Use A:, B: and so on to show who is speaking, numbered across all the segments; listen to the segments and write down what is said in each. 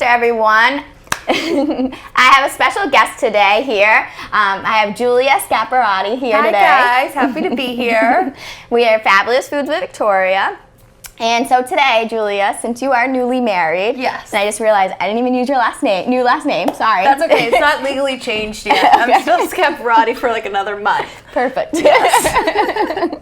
A: everyone. I have a special guest today here. I have Julia Scaparrotti here today.
B: Hi guys, happy to be here.
A: We are Fabulous Foods with Victoria. And so today, Julia, since you are newly married,
B: yes.
A: And I just realized I didn't even use your new last name, sorry.
B: That's okay, it's not legally changed yet. Okay. I'm still Scaparrotti for like another month.
A: Perfect. Yes.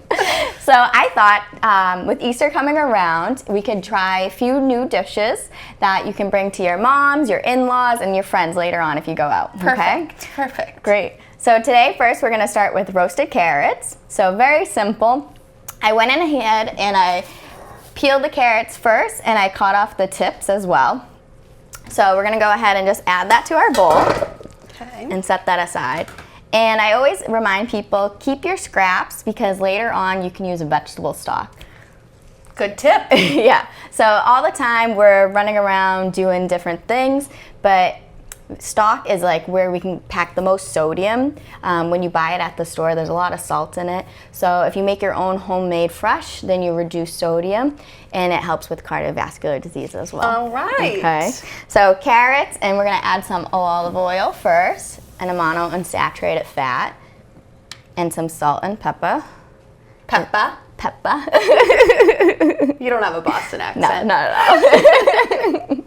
A: So I thought with Easter coming around, we could try a few new dishes that you can bring to your moms, your in-laws, and your friends later on if you go out.
B: Perfect.
A: Okay?
B: Perfect.
A: Great. So today, first, we're going to start with roasted carrots. So very simple. I went in ahead and I peeled the carrots first, and I cut off the tips as well. So we're gonna go ahead and just add that to our bowl and set that aside. And I always remind people, keep your scraps because later on you can use a vegetable stock.
B: Good tip.
A: Yeah, so all the time we're running around doing different things, but stock is like where we can pack the most sodium. When you buy it at the store, there's a lot of salt in it. So if you make your own homemade fresh, then you reduce sodium, and it helps with cardiovascular disease as well.
B: All right.
A: Okay. So carrots, and we're gonna add some olive oil first, and a monounsaturated fat, and some salt and pepper.
B: Pepper.
A: Pepper.
B: You don't have a Boston
A: No,
B: accent.
A: not at all.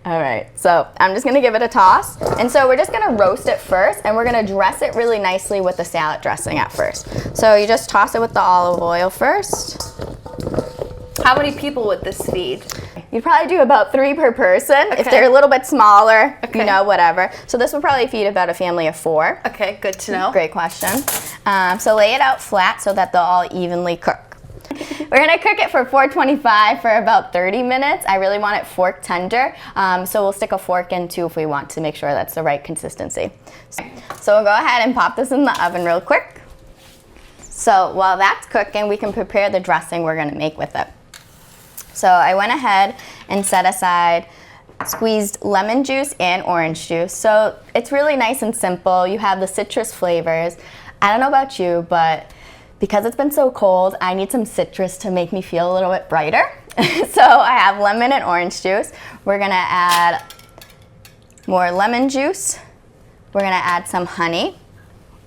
A: All right, so I'm just gonna give it a toss. And so we're just gonna roast it first, and we're gonna dress it really nicely with the salad dressing at first. So you just toss it with the olive oil first.
B: How many people would this feed?
A: You'd probably do about 3 per person.
B: Okay.
A: If they're a little bit smaller,
B: Okay.
A: you know, whatever. So this would probably feed about a family of 4.
B: Okay, good to know.
A: Great question. So lay it out flat so that they'll all evenly cook. We're gonna cook it for 425 for about 30 minutes. I really want it fork tender, so we'll stick a fork in too if we want to make sure that's the right consistency. So we'll go ahead and pop this in the oven real quick. So while that's cooking, we can prepare the dressing we're gonna make with it. So I went ahead and set aside squeezed lemon juice and orange juice. So it's really nice and simple. You have the citrus flavors. I don't know about you, but because it's been so cold, I need some citrus to make me feel a little bit brighter. So I have lemon and orange juice. We're gonna add more lemon juice. We're gonna add some honey.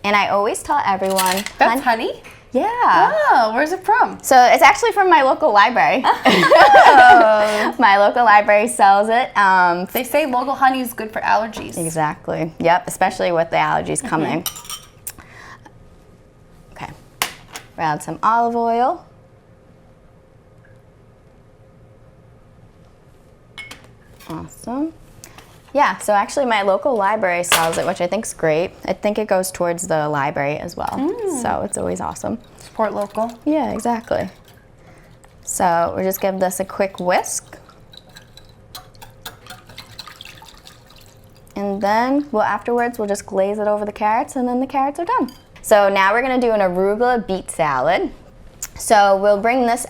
A: And I always tell everyone—
B: That's honey?
A: Yeah.
B: Oh, where's it from?
A: So it's actually from my local library.
B: Oh.
A: My local library sells it.
B: They say local honey is good for allergies.
A: Exactly, yep, especially with the allergies coming. Okay, we'll add some olive oil. Awesome. Yeah, so actually my local library sells it, which I think is great. I think it goes towards the library as well, so it's always awesome.
B: Support local.
A: Yeah, exactly. So we'll just give this a quick whisk. And then afterwards we'll just glaze it over the carrots, and then the carrots are done. So now we're gonna do an arugula beet salad. So we'll bring this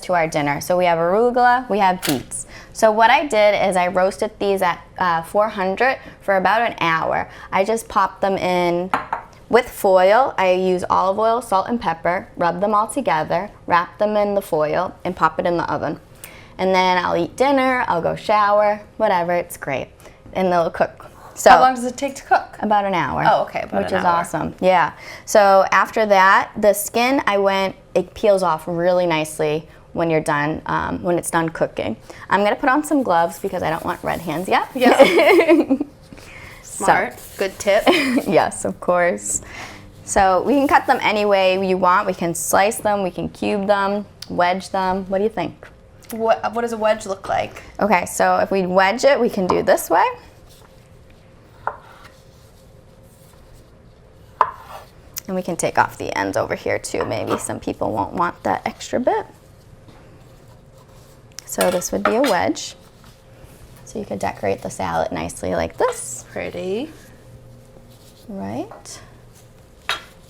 A: to our dinner. So we have arugula, we have beets. So what I did is I roasted these at 400 for about an hour. I just popped them in with foil. I use olive oil, salt, and pepper, rub them all together, wrap them in the foil, and pop it in the oven. And then I'll eat dinner, I'll go shower, whatever, it's great. And they'll cook. So
B: how long does it take to cook?
A: About an hour.
B: Oh, okay, about
A: which
B: an
A: is
B: hour.
A: awesome. Yeah. So after that, the skin, it peels off really nicely when you're done, when it's done cooking. I'm gonna put on some gloves because I don't want red hands yet.
B: Yeah. Smart. Good tip.
A: Yes, of course. So we can cut them any way you want. We can slice them, we can cube them, wedge them. What do you think?
B: What does a wedge look like?
A: Okay, so if we wedge it, we can do this way. And we can take off the ends over here too. Maybe some people won't want that extra bit. So this would be a wedge. So you could decorate the salad nicely like this.
B: Pretty.
A: Right.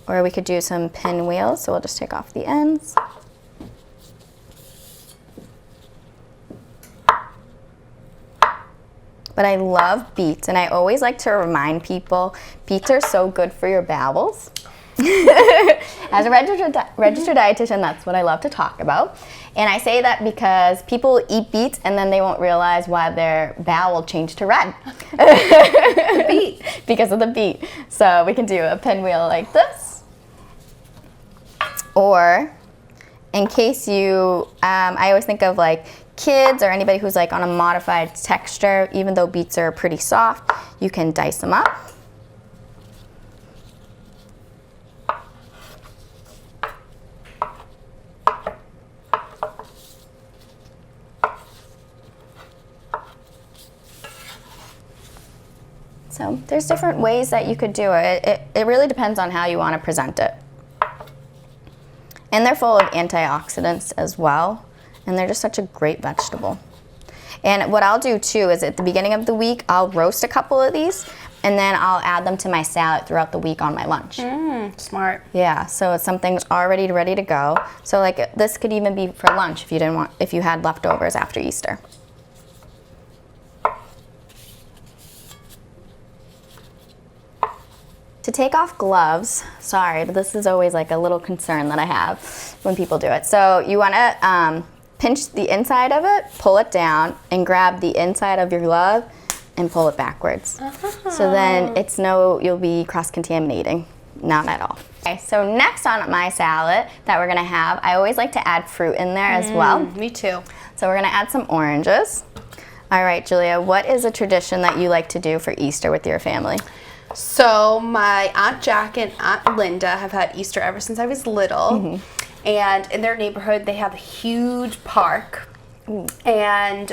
A: Or we could do some pinwheels. So we'll just take off the ends. But I love beets, and I always like to remind people, beets are so good for your bowels. As a registered dietitian, that's what I love to talk about. And I say that because people eat beets and then they won't realize why their bowel changed to red.
B: The beet.
A: Because of the beet. So we can do a pinwheel like this. Or, in case you, I always think of like kids or anybody who's like on a modified texture, even though beets are pretty soft, you can dice them up. So there's different ways that you could do it. It really depends on how you want to present it. And they're full of antioxidants as well. And they're just such a great vegetable. And what I'll do too is at the beginning of the week, I'll roast a couple of these and then I'll add them to my salad throughout the week on my lunch.
B: Smart.
A: Yeah, so it's something's already ready to go. So like this could even be for lunch if you had leftovers after Easter. To take off gloves, sorry, but this is always like a little concern that I have when people do it. So you want to pinch the inside of it, pull it down, and grab the inside of your glove and pull it backwards. So then you'll be cross-contaminating. Not at all. Okay, so next on my salad that we're gonna have, I always like to add fruit in there as well.
B: Me too.
A: So we're gonna add some oranges. All right, Julia, what is a tradition that you like to do for Easter with your family?
B: So my Aunt Jack and Aunt Linda have had Easter ever since I was little. And in their neighborhood, they have a huge park. And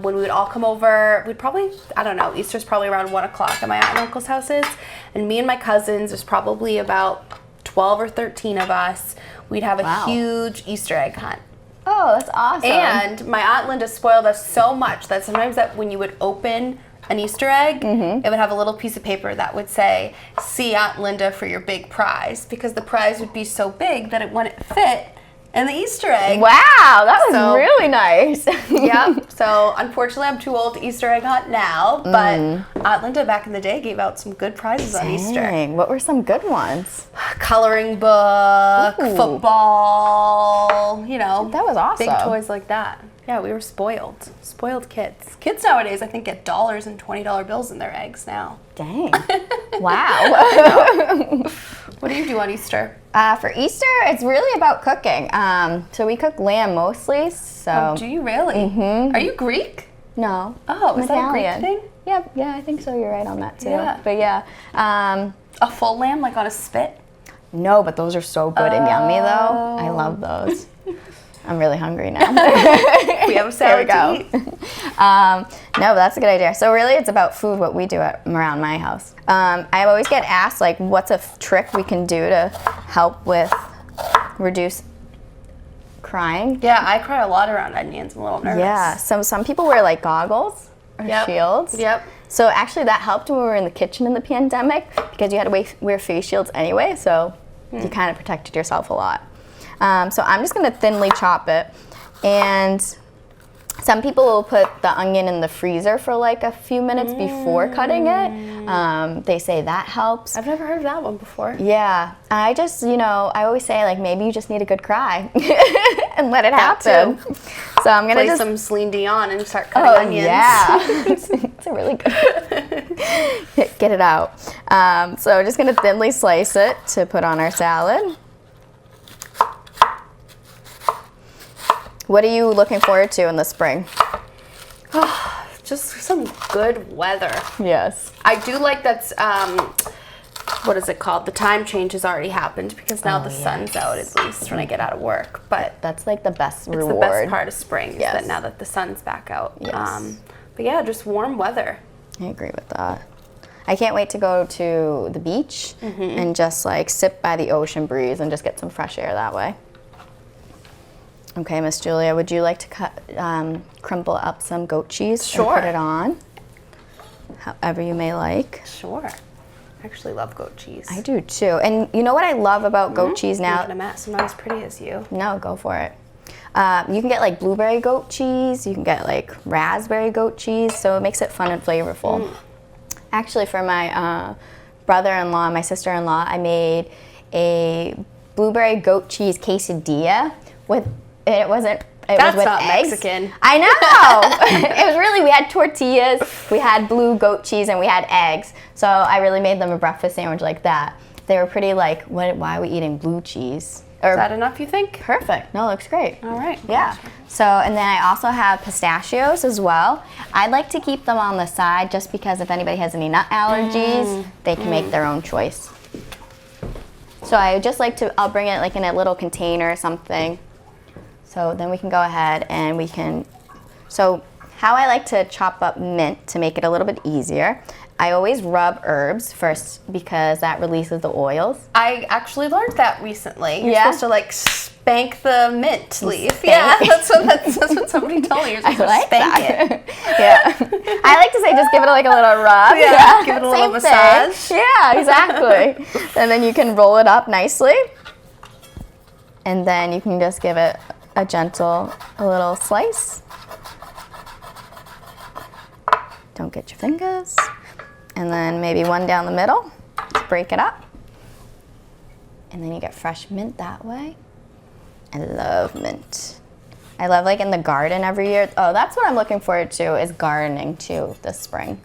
B: when we would all come over, we'd probably, I don't know, Easter's probably around 1 o'clock at my aunt and uncle's houses. And me and my cousins, there's probably about 12 or 13 of us. We'd have a huge Easter egg hunt.
A: Oh, that's awesome.
B: And my Aunt Linda spoiled us so much that sometimes that when you would open an Easter egg, it would have a little piece of paper that would say, "See Aunt Linda for your big prize," because the prize would be so big that it wouldn't fit in the Easter egg.
A: Wow, that was really nice.
B: Yep. So unfortunately, I'm too old to Easter egg hunt now, but Aunt Linda back in the day gave out some good prizes on Easter.
A: What were some good ones?
B: Coloring book, football, you know.
A: That was awesome.
B: Big toys like that. Yeah, we were spoiled. Spoiled kids. Kids nowadays, I think, get dollars and $20 bills in their eggs now.
A: Dang. Wow.
B: What do you do on Easter?
A: For Easter, it's really about cooking. So we cook lamb mostly. So.
B: Oh, do you really? Are you Greek?
A: No.
B: Oh, is that a Greek thing?
A: Yeah, I think so. You're right on that too.
B: Yeah.
A: But yeah.
B: A full lamb, like on a spit?
A: No, but those are so good and yummy though. I love those. I'm really hungry now.
B: We have a salad to eat.
A: No, but that's a good idea. So really it's about food, what we do around my house. I always get asked, like, what's a trick we can do to help with reduce crying?
B: Yeah, I cry a lot around onions. I'm a little nervous.
A: Yeah, some people wear like goggles or shields.
B: Yep.
A: So actually that helped when we were in the kitchen in the pandemic because you had to wear face shields anyway, so you kind of protected yourself a lot. So I'm just going to thinly chop it, and some people will put the onion in the freezer for like a few minutes before cutting it. They say that helps.
B: I've never heard of that one before.
A: Yeah, I just, I always say like maybe you just need a good cry and let it happen. So I'm going to
B: play some Celine Dion and start cutting onions.
A: Yeah, it's a really good. Get it out. So I'm just going to thinly slice it to put on our salad. What are you looking forward to in the spring?
B: Just some good weather.
A: Yes.
B: I do like that's, what is it called? The time change has already happened because now the sun's out at least when I get out of work. But
A: that's like the best reward.
B: It's the best part of spring is that now that the sun's back out.
A: Yes.
B: But yeah, just warm weather.
A: I agree with that. I can't wait to go to the beach and just like sit by the ocean breeze and just get some fresh air that way. Okay, Miss Julia, would you like to crumple up some goat cheese and put it on? However you may like.
B: Sure. I actually love goat cheese.
A: I do too. And you know what I love about goat cheese now?
B: I'm not as pretty as you.
A: No, go for it. You can get like blueberry goat cheese. You can get like raspberry goat cheese. So it makes it fun and flavorful. Actually, for my brother-in-law, my sister-in-law, I made a blueberry goat cheese quesadilla with, it was with
B: not
A: eggs.
B: Mexican.
A: I know. It was really, we had tortillas, we had blue goat cheese, and we had eggs. So I really made them a breakfast sandwich like that. They were pretty like, why are we eating blue cheese?
B: Is that enough, you think?
A: Perfect. No, looks great.
B: All right.
A: Yeah. So, and then I also have pistachios as well. I'd like to keep them on the side just because if anybody has any nut allergies, they can make their own choice. So I just like to, I'll bring it like in a little container or something. So then we can go ahead and we can, so how I like to chop up mint to make it a little bit easier, I always rub herbs first because that releases the oils.
B: I actually learned that recently. You're
A: Yeah?
B: supposed to like spank the mint leaf.
A: Spank.
B: Yeah, that's what somebody told me. You're supposed to spank it.
A: Yeah. I like to say just give it like a little rub.
B: Yeah, give it a little
A: Same
B: massage.
A: thing. Yeah, exactly. And then you can roll it up nicely. And then you can just give it a little slice. Don't get your fingers. And then maybe one down the middle to break it up. And then you get fresh mint that way. I love mint. I love like in the garden every year. Oh, that's what I'm looking forward to is gardening too this spring.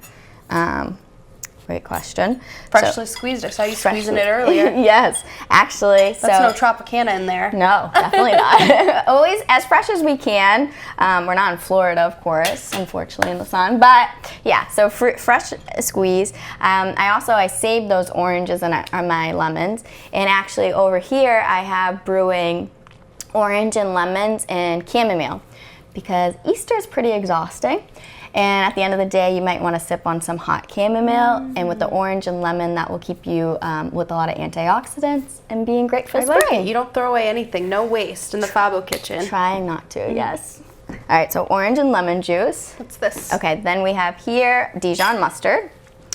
A: Great question.
B: Freshly squeezed. I saw you squeezing it earlier.
A: Yes, actually.
B: That's no Tropicana in there.
A: No, definitely not. Always as fresh as we can. We're not in Florida, of course, unfortunately in the sun. But yeah, so fresh squeeze. I saved those oranges and my lemons. And actually over here I have brewing orange and lemons and chamomile because Easter is pretty exhausting. And at the end of the day, you might want to sip on some hot chamomile, and with the orange and lemon, that will keep you with a lot of antioxidants and being great for spring.
B: Like it. You don't throw away anything. No waste in the Fabbo kitchen.
A: Trying not to, yes. All right, so orange and lemon juice.
B: What's this?
A: Okay, then we have here Dijon mustard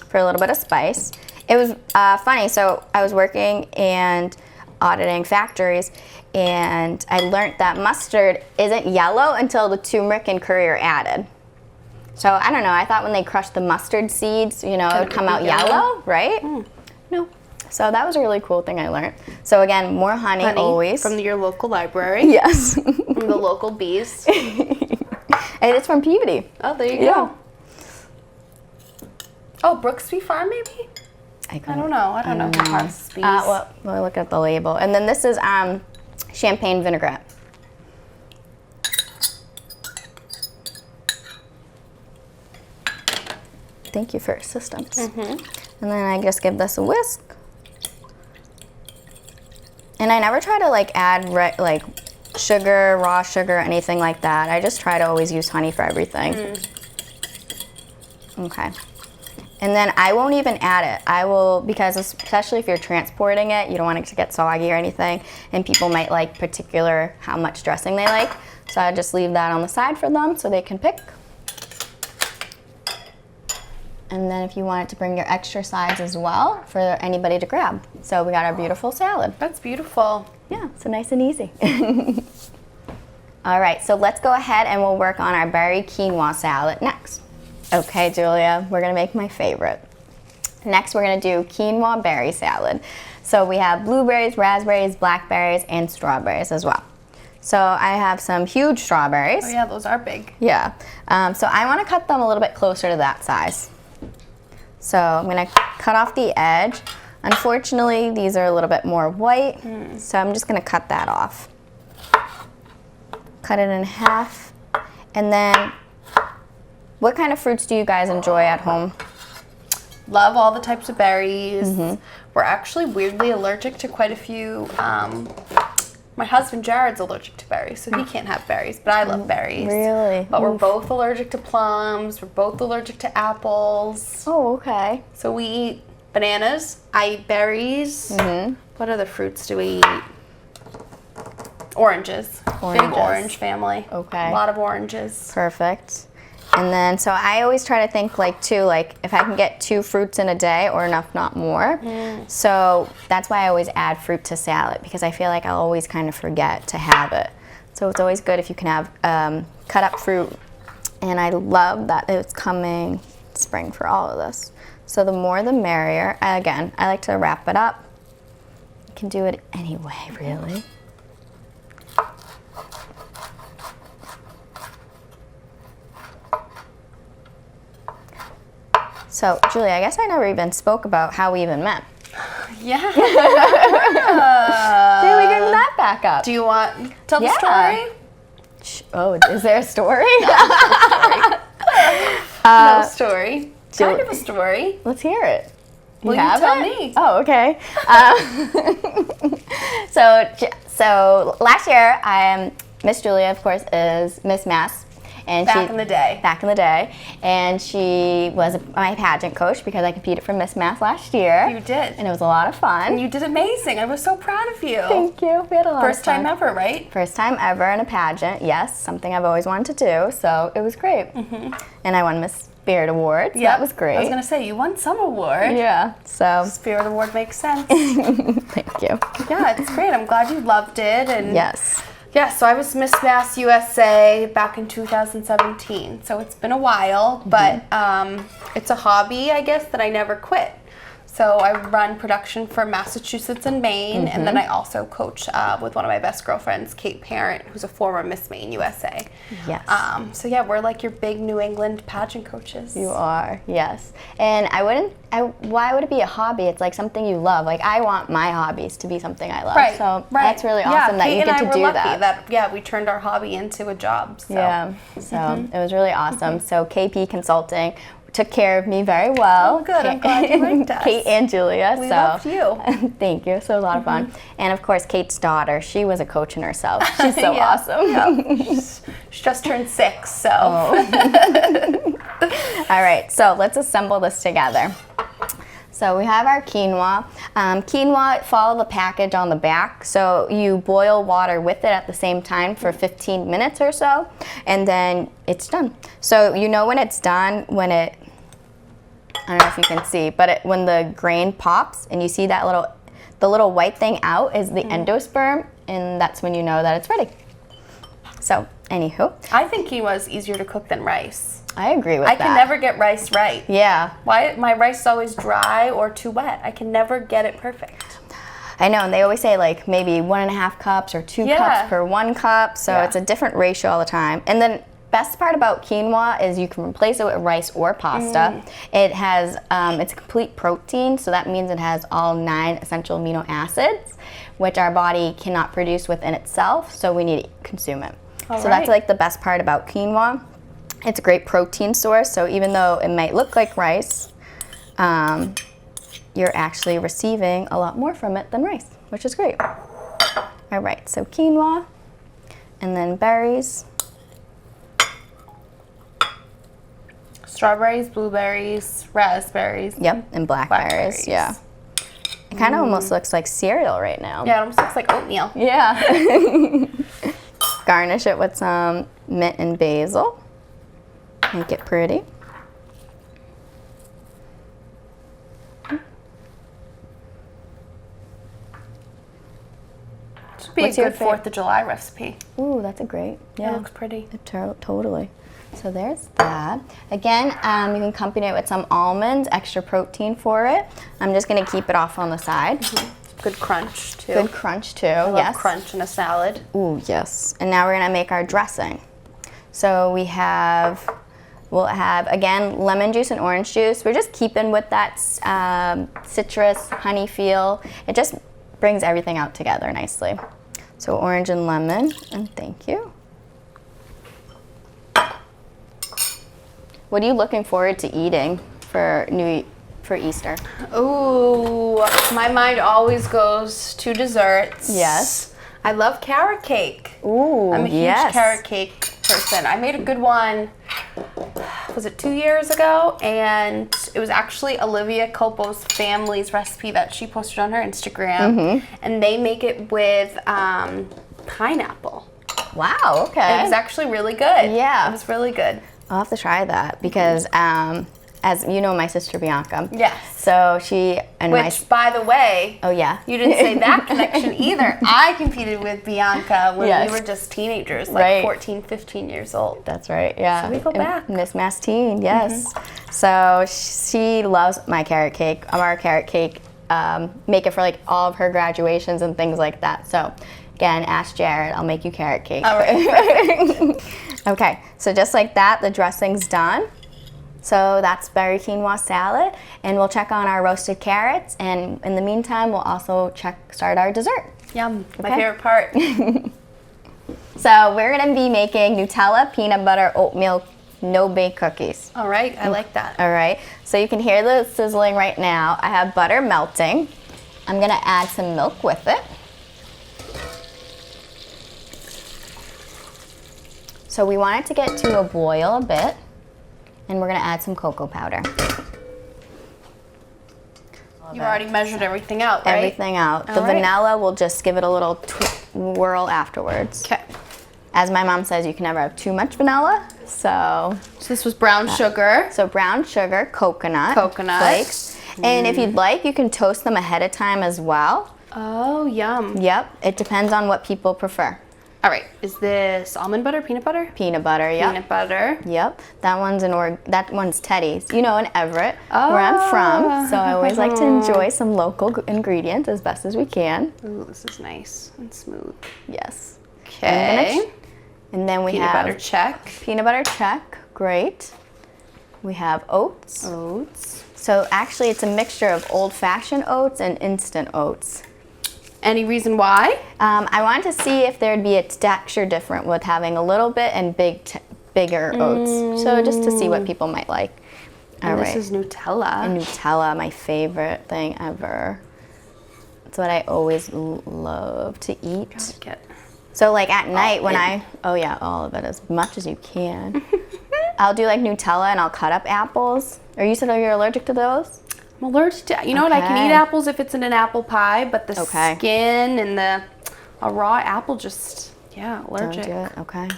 A: for a little bit of spice. It was funny, so I was working and auditing factories, and I learned that mustard isn't yellow until the turmeric and curry are added. So I don't know, I thought when they crushed the mustard seeds, it would come out yellow, right? No. So that was a really cool thing I learned. So again, more honey always.
B: From your local library.
A: Yes.
B: From the local bees.
A: And it's from Peabody.
B: Oh, there you go. Oh, Brooksby Farm maybe?
A: I
B: don't know. I don't know who harvests bees.
A: Well, look at the label. And then this is champagne vinaigrette. Thank you for assistance. And then I just give this a whisk. And I never try to add sugar, raw sugar, anything like that. I just try to always use honey for everything. Okay. And then I won't even add it. I will, because especially if you're transporting it, you don't want it to get soggy or anything. And people might like particular how much dressing they like. So I just leave that on the side for them so they can pick. And then if you wanted to bring your extra sides as well for anybody to grab. So we got our beautiful salad.
B: That's beautiful.
A: Yeah, so nice and easy. All right, so let's go ahead and we'll work on our berry quinoa salad next. Okay, Julia, we're gonna make my favorite. Next, we're gonna do quinoa berry salad. So we have blueberries, raspberries, blackberries, and strawberries as well. So I have some huge strawberries.
B: Oh yeah, those are big.
A: Yeah, so I wanna cut them a little bit closer to that size. So I'm gonna cut off the edge. Unfortunately, these are a little bit more white, so I'm just gonna cut that off. Cut it in half. And then, what kind of fruits do you guys enjoy at home?
B: Love all the types of berries. We're actually weirdly allergic to quite a few. My husband Jared's allergic to berries, so he can't have berries, but I love berries.
A: Really?
B: But we're both allergic to plums. We're both allergic to apples.
A: Oh, okay.
B: So we eat bananas. I eat berries. What other fruits do we eat? Oranges. Big orange family.
A: Okay.
B: A lot of oranges.
A: Perfect. And then, so I always try to think if I can get 2 fruits in a day or enough, not more. So that's why I always add fruit to salad, because I feel like I'll always kind of forget to have it. So it's always good if you can have cut up fruit. And I love that it's coming spring for all of this. So the more the merrier. Again, I like to wrap it up. You can do it anyway, really. So, Julie, I guess I never even spoke about how we even met.
B: Yeah.
A: Maybe we can that back up.
B: Do you want to tell the story?
A: Oh, is there a story?
B: No story. Kind of a story.
A: Let's hear it.
B: Well, you tell me.
A: Oh, okay. So last year, Miss Julia, of course, is Miss Mass. And
B: Back in the day.
A: And she was my pageant coach because I competed for Miss Mass last year.
B: You did.
A: And it was a lot of fun.
B: And you did amazing. I was so proud of you.
A: Thank you. We had a lot of fun.
B: First time ever, right?
A: First time ever in a pageant, yes. Something I've always wanted to do, so it was great. And I won Miss Spirit Award, so that was great.
B: I was going to say, you won some award.
A: Yeah, so.
B: Spirit Award makes sense.
A: Thank you.
B: Yeah, it's great. I'm glad you loved it. And
A: Yes.
B: yeah, so I was Miss Mass USA back in 2017. So it's been a while, but it's a hobby, I guess, that I never quit. So I run production for Massachusetts and Maine, and then I also coach with one of my best girlfriends, Kate Parent, who's a former Miss Maine USA.
A: Yes.
B: So yeah, we're like your big New England pageant coaches.
A: You are, yes. And why would it be a hobby? It's like something you love. Like I want my hobbies to be something I love.
B: Right.
A: So that's really awesome that you get to do that.
B: Yeah, we turned our hobby into a job. So.
A: Yeah, so it was really awesome. So KP Consulting took care of me very well.
B: Oh, good. I'm glad you liked us.
A: Kate and Julia.
B: We loved you.
A: Thank you. So it was a lot of fun. And of course, Kate's daughter. She was a coach in herself. She's so awesome.
B: Yeah. She just turned 6, so.
A: Oh. All right. So let's assemble this together. So we have our quinoa. Quinoa, follow the package on the back. So you boil water with it at the same time for 15 minutes or so, and then it's done. So you know when it's done when it, I don't know if you can see, but when the grain pops and you see that the little white thing out is the endosperm, and that's when you know that it's ready. So, anywho.
B: I think quinoa is easier to cook than rice.
A: I agree with that.
B: I can never get rice right.
A: Yeah.
B: Why my rice is always dry or too wet. I can never get it perfect.
A: I know, and they always say like maybe 1.5 cups or 2 cups per 1 cup, so it's a different ratio all the time. And then best part about quinoa is you can replace it with rice or pasta. It has, it's a complete protein, so that means it has all 9 essential amino acids, which our body cannot produce within itself, so we need to consume it. That's like the best part about quinoa. It's a great protein source, so even though it might look like rice, you're actually receiving a lot more from it than rice, which is great. All right, so quinoa, and then berries.
B: Strawberries, blueberries, raspberries.
A: Yep, and blackberries, yeah. It kind of almost looks like cereal right now.
B: Yeah, it almost looks like oatmeal.
A: Yeah. Garnish it with some mint and basil. Make it pretty.
B: Should be a good 4th of July recipe.
A: Ooh, that's a great. Yeah,
B: it looks pretty.
A: Totally. So there's that. Again, you can accompany it with some almonds, extra protein for it. I'm just gonna keep it off on the side.
B: Good crunch too.
A: Good crunch too.
B: I love crunch in a salad.
A: Ooh, yes. And now we're gonna make our dressing. So we'll have again lemon juice and orange juice. We're just keeping with that citrus honey feel. It just brings everything out together nicely. So orange and lemon, and thank you. What are you looking forward to eating for Easter?
B: Ooh, my mind always goes to desserts.
A: Yes.
B: I love carrot cake.
A: Ooh,
B: I'm a huge carrot cake person. I made a good one, was it 2 years ago? And it was actually Olivia Copo's family's recipe that she posted on her Instagram. And they make it with pineapple.
A: Wow, okay.
B: It was actually really good.
A: Yeah.
B: It was really good.
A: I'll have to try that because, as you know, my sister Bianca.
B: Yes.
A: So she and
B: Which, by the way,
A: oh yeah,
B: you didn't say that connection either. I competed with Bianca when we were just teenagers, like 14, 15 years old.
A: That's right. Yeah.
B: So we go back.
A: Miss Mass Teen, yes. So she loves my carrot cake. Our carrot cake make it for like all of her graduations and things like that. So again, ask Jared, I'll make you carrot cake.
B: All right.
A: Okay, so just like that, the dressing's done. So that's berry quinoa salad, and we'll check on our roasted carrots, and in the meantime, we'll also start our dessert.
B: Yum, my
A: Okay.
B: favorite part.
A: So we're gonna be making Nutella peanut butter oatmeal no-bake cookies.
B: All right, I like that.
A: All right, so you can hear the sizzling right now. I have butter melting. I'm gonna add some milk with it. So we want it to get to a boil a bit, and we're gonna add some cocoa powder.
B: You already measured everything out, right?
A: Everything out. The
B: All right.
A: vanilla, we'll just give it a little whirl afterwards.
B: Okay.
A: As my mom says, you can never have too much vanilla. So
B: this was brown sugar.
A: brown sugar, coconut
B: Coconut.
A: flakes. And if you'd like, you can toast them ahead of time as well.
B: Oh, yum.
A: Yep, it depends on what people prefer.
B: All right, is this almond butter, peanut butter?
A: Peanut butter, yep.
B: Peanut butter.
A: Yep, that one's Teddy's. You know, in Everett, where I'm from. So I always like to enjoy some local ingredients as best as we can.
B: Ooh, this is nice and smooth.
A: Yes.
B: Okay.
A: And then we
B: Peanut
A: have
B: butter check.
A: peanut butter check, great. We have oats.
B: Oats.
A: So actually it's a mixture of old-fashioned oats and instant oats.
B: Any reason why?
A: I wanted to see if there'd be a texture different with having a little bit and bigger oats. So just to see what people might like. All
B: And
A: right.
B: this is Nutella.
A: And Nutella, my favorite thing ever. It's what I always love to eat.
B: Gotta get
A: So like at night when
B: in.
A: oh yeah, all of it, as much as you can. I'll do like Nutella and I'll cut up apples. Or you said you're allergic to those?
B: I'm allergic to, you know what, I can
A: Okay.
B: eat apples if it's in an apple pie, but the
A: Okay.
B: skin and a raw apple just, allergic.
A: Don't do it, okay.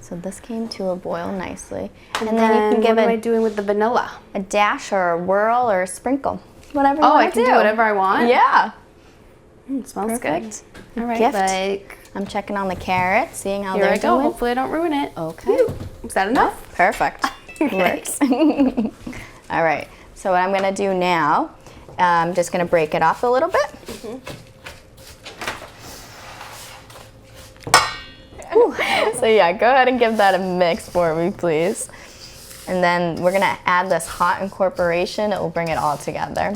A: So this came to a boil nicely.
B: And
A: then you can give
B: what am I
A: it
B: doing with the vanilla?
A: a dash or a whirl or a sprinkle. Whatever you
B: Oh, I
A: want to
B: can do whatever I want?
A: Yeah.
B: It smells
A: Perfect.
B: good. All right,
A: Gift.
B: like,
A: I'm checking on the carrots, seeing how
B: here
A: they're
B: I go.
A: doing.
B: Hopefully I don't ruin it.
A: Okay.
B: Is that enough?
A: Perfect. Works. All right. So what I'm gonna do now, I'm just gonna break it off a little bit. Ooh. So yeah, go ahead and give that a mix for me, please. And then we're gonna add this hot incorporation. It will bring it all together.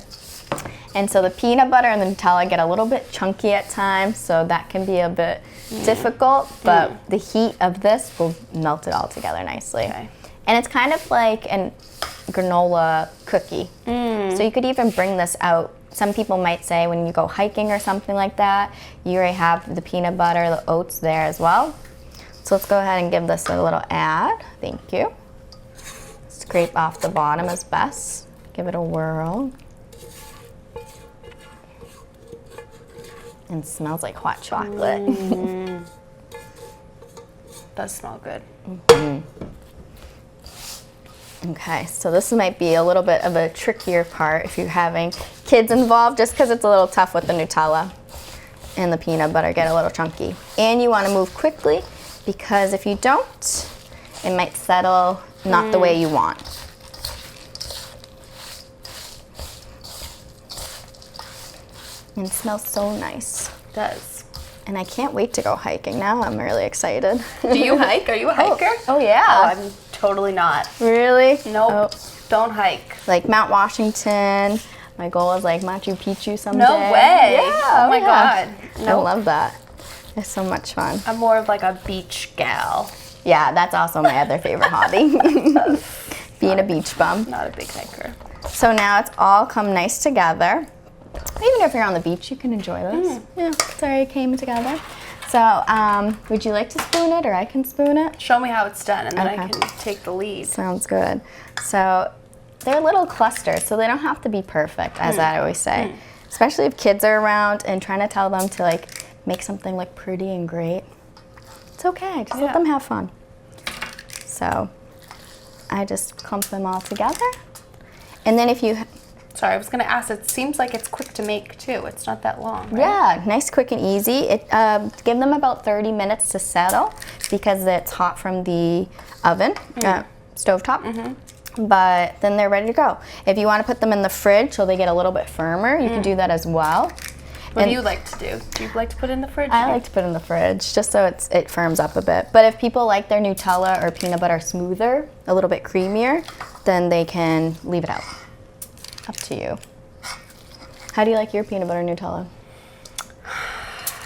A: And so the peanut butter and the Nutella get a little bit chunky at times, so that can be a bit difficult, but the heat of this will melt it all together nicely.
B: Okay.
A: And it's kind of like a granola cookie. So you could even bring this out. Some people might say when you go hiking or something like that, you already have the peanut butter, the oats there as well. So let's go ahead and give this a little add. Thank you. Scrape off the bottom as best. Give it a whirl. And smells like hot chocolate.
B: Does smell good.
A: Okay, so this might be a little bit of a trickier part if you're having kids involved, just because it's a little tough with the Nutella and the peanut butter get a little chunky. And you want to move quickly, because if you don't, it might settle not the way you want. And it smells so nice.
B: It does.
A: And I can't wait to go hiking now. I'm really excited.
B: Do you hike? Are you a hiker?
A: Oh yeah.
B: Oh, I'm totally not.
A: Really?
B: Nope.
A: Oh.
B: Don't hike.
A: Like Mount Washington. My goal is like Machu Picchu someday.
B: No way.
A: Yeah.
B: Oh my God.
A: I
B: Nope.
A: love that. It's so much fun.
B: I'm more of like a beach gal.
A: Yeah, that's also my other favorite hobby. Being a beach bum.
B: Not a big hiker.
A: So now it's all come nice together. Even if you're on the beach, you can enjoy this. Yeah, it's already came together. So, would you like to spoon it, or I can spoon it?
B: Show me how it's done, and then I
A: Okay.
B: can take the lead.
A: Sounds good. So they're little clusters, so they don't have to be perfect, as I always say. Especially if kids are around and trying to tell them to like make something look pretty and great. It's okay, just let them have fun. So I just clump them all together. And then if you,
B: Sorry, I was going to ask, it seems like it's quick to make too. It's not that long, right?
A: yeah, nice, quick, and easy. Give them about 30 minutes to settle because it's hot from the oven, stovetop. but then they're ready to go. If you want to put them in the fridge so they get a little bit firmer, you can do that as well.
B: What do you like to do? Do you like to put it in the fridge?
A: I like to put it in the fridge just so it firms up a bit. But if people like their Nutella or peanut butter smoother, a little bit creamier, then they can leave it out. Up to you. How do you like your peanut butter Nutella?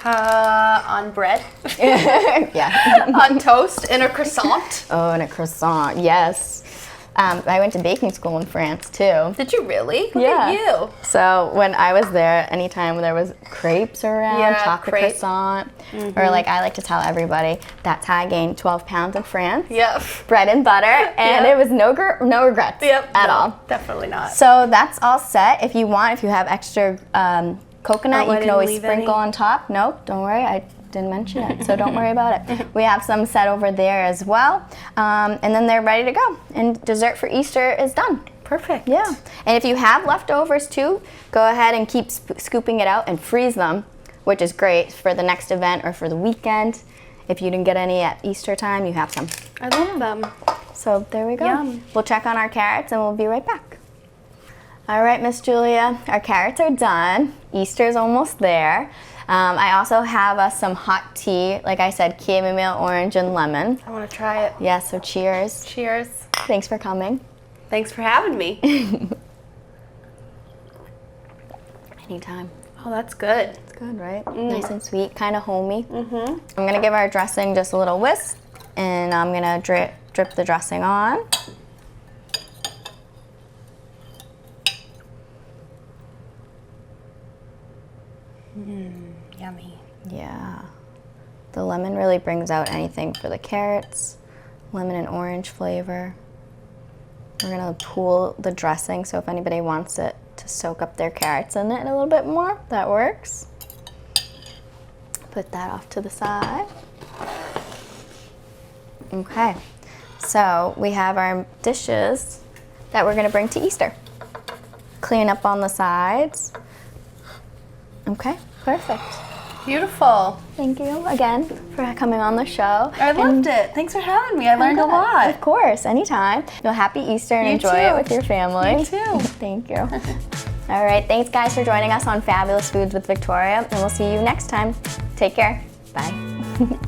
B: On bread.
A: Yeah.
B: On toast and a croissant.
A: Oh, and a croissant, yes. I went to baking school in France too.
B: Did you really? Look
A: Yeah.
B: at you.
A: So when I was there, anytime there was crepes around,
B: Yeah,
A: chocolate
B: crepe.
A: croissant, or like I like to tell everybody, that's how I gained 12 pounds in France.
B: Yep.
A: Bread and butter, and
B: Yep.
A: it was no regrets at all.
B: Definitely not.
A: So that's all set. If you want, if you have extra coconut,
B: Oh, I
A: you can
B: didn't
A: always
B: leave
A: sprinkle
B: any.
A: on top. No, don't worry, I didn't mention it, so don't worry about it. We have some set over there as well, and then they're ready to go. And dessert for Easter is done.
B: Perfect.
A: Yeah, and if you have leftovers too, go ahead and keep scooping it out and freeze them, which is great for the next event or for the weekend. If you didn't get any at Easter time, you have some.
B: I love them.
A: So there we go.
B: Yum.
A: We'll check on our carrots and we'll be right back. All right, Miss Julia, our carrots are done. Easter's almost there. I also have us some hot tea, like I said, chamomile, orange, and lemon.
B: I want to try it.
A: Yeah, so cheers.
B: Cheers.
A: Thanks for coming.
B: Thanks for having me.
A: Anytime.
B: Oh, that's good.
A: It's good, right? Nice and sweet, kind of homey. I'm gonna give our dressing just a little whisk, and I'm gonna drip the dressing on.
B: Yummy.
A: Yeah. The lemon really brings out anything for the carrots. Lemon and orange flavor. We're gonna pool the dressing, so if anybody wants it to soak up their carrots in it a little bit more, that works. Put that off to the side. Okay, so we have our dishes that we're gonna bring to Easter. Clean up on the sides. Okay, perfect.
B: Beautiful.
A: Thank you again for coming on the show.
B: I loved it. Thanks for having me. I learned a lot.
A: Of course, anytime. Well, happy Easter and
B: You
A: enjoy
B: too.
A: it with your family.
B: You too.
A: Thank you. All right, thanks guys for joining us on Fabulous Foods with Victoria, and we'll see you next time. Take care. Bye.